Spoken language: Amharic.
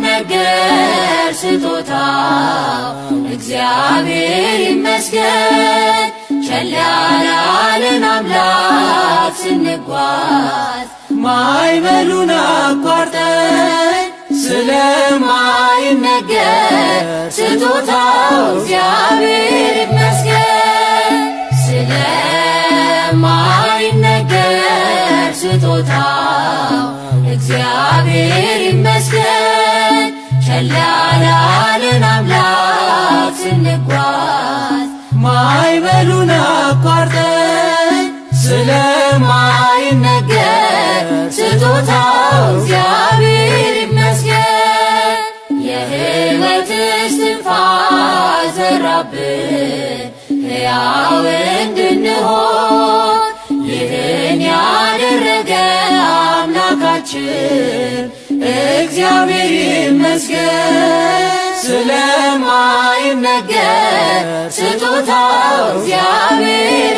ስለማይነገር ስጦታው እግዚአብሔር ይመስገን። ቸል ያላለን አምላክ ስንጓዝ ማዕበሉን አቋርጠን ስለማይነገር ስጦታው እግዚአብሔር ይመስገን። ስለማይነገር ስጦታው እግዚአብሔር ይመስገን። ቸል ያላለን አምላክ ስንጓዝ ማዕበሉን አቋርጠን ስለማይነገር ስጦታው እግዚአብሔር ይመስገን። የሕይወት እስትንፋስ ዘራብን ሕያው እንድንሆን ይህን ያደረገ አምላካችን እግዚአብሔር ይመስገን። ስለማይነገር ስጦታው እግዚአብሔር